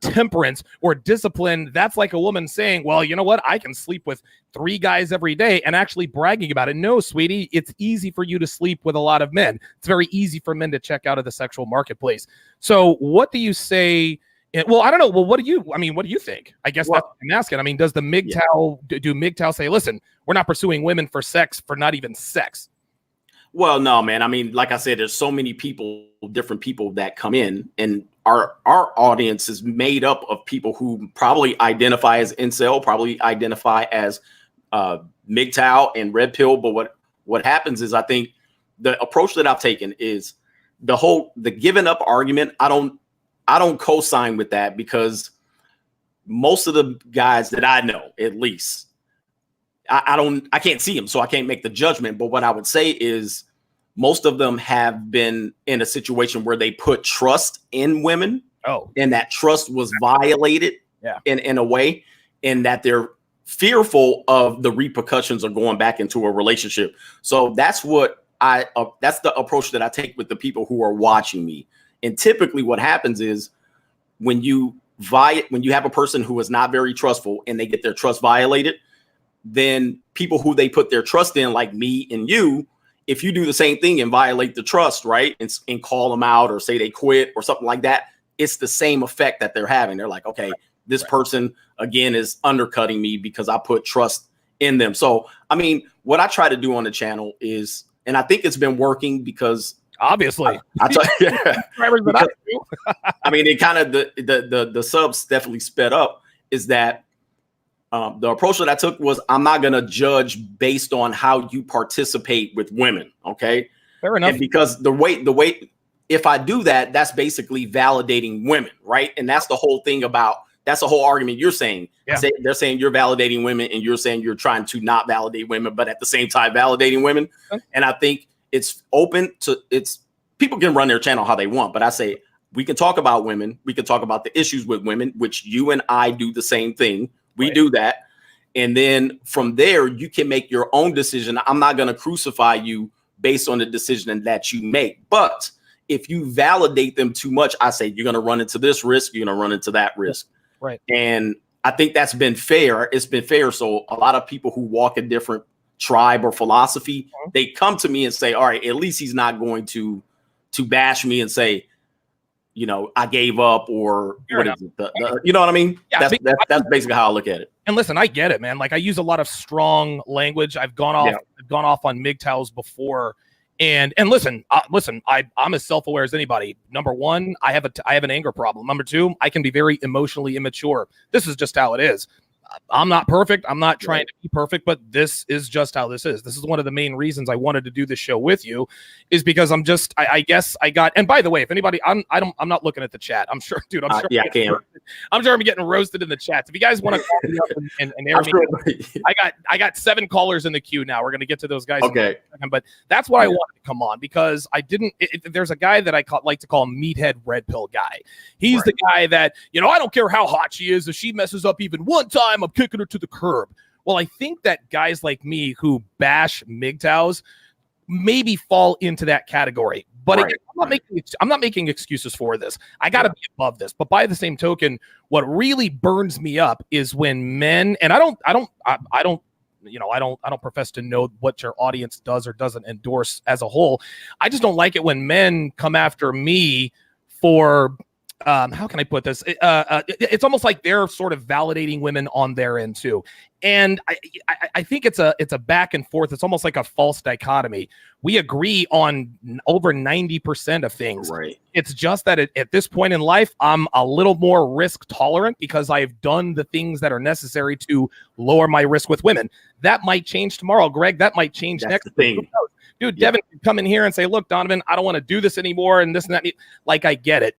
temperance or discipline, that's like a woman saying, well, you know what? I can sleep with 3 guys every day and actually bragging about it. No, sweetie, it's easy for you to sleep with a lot of men. It's very easy for men to check out of the sexual marketplace. So what do you say? Well, I don't know. Well, what do you think? I guess that's what I'm asking. I mean, does the MGTOW, do MGTOW say, listen, we're not pursuing women for sex, for not even sex? Well, no, man. I mean, like I said, there's so many people, different people that come in, and our audience is made up of people who probably identify as incel, probably identify as MGTOW and red pill. But what happens is, I think the approach that I've taken is the giving up argument. I don't co-sign with that, because most of the guys that I know, at least, I can't see them, so I can't make the judgment. But what I would say is most of them have been in a situation where they put trust in women. Oh, and that trust was violated in a way, and that they're fearful of the repercussions of going back into a relationship. So that's that's the approach that I take with the people who are watching me. And typically what happens is when you have a person who is not very trustful and they get their trust violated, then people who they put their trust in, like me and you, if you do the same thing and violate the trust, right, and call them out or say they quit or something like that, it's the same effect that they're having. They're like, okay, this person, again, is undercutting me because I put trust in them. So, I mean, what I try to do on the channel is, and I think it's been working, because obviously, I mean, it kind of the subs definitely sped up. Is that the approach that I took was, I'm not going to judge based on how you participate with women. Okay, fair enough. And because the way, if I do that, that's basically validating women, right? And that's the whole thing that's the whole argument you're saying. Yeah. They're saying you're validating women, and you're saying you're trying to not validate women, but at the same time validating women. Okay. And I think it's people can run their channel how they want, but I say we can talk about women. We can talk about the issues with women, which you and I do the same thing. We do that. And then from there, you can make your own decision. I'm not going to crucify you based on the decision that you make. But if you validate them too much, I say you're going to run into this risk. You're going to run into that risk. Right. And I think that's been fair. It's been fair. So a lot of people who walk a different tribe or philosophy, they come to me and say, all right, at least he's not going to bash me and say, you know, I gave up, or what is it? You know what I mean? Yeah, that's basically how I look at it. And listen, I get it, man. Like, I use a lot of strong language. I've gone off on MGTOWs before. And listen, I'm as self-aware as anybody. Number one, I have an anger problem. Number two, I can be very emotionally immature. This is just how it is. I'm not perfect. I'm not trying to be perfect, but this is just how this is. This is one of the main reasons I wanted to do this show with you, is because I guess I got, and by the way, if anybody, I'm not looking at the chat. I'm sure, dude, I'm sure I'm getting roasted in the chat. If you guys want to call me up and air me, I got 7 callers in the queue now. We're going to get to those guys. Okay. But that's what I wanted to come on, because I didn't, there's a guy that I like to call meathead red pill guy. He's the guy that, you know, I don't care how hot she is. If she messes up even one time, I'm kicking her to the curb. Well, I think that guys like me who bash MGTOWs maybe fall into that category. But again, I'm not making excuses for this. I got to be above this. But by the same token, what really burns me up is when men, and I don't profess to know what your audience does or doesn't endorse as a whole. I just don't like it when men come after me for how can I put this? It's almost like they're sort of validating women on their end too. And I think it's a back and forth. It's almost like a false dichotomy. We agree on over 90% of things. Right. It's just that at this point in life, I'm a little more risk tolerant because I've done the things that are necessary to lower my risk with women. That might change tomorrow, Greg. That might change next week. Dude, Devin can come in here and say, look, Donovan, I don't want to do this anymore, and this and that. Like, I get it.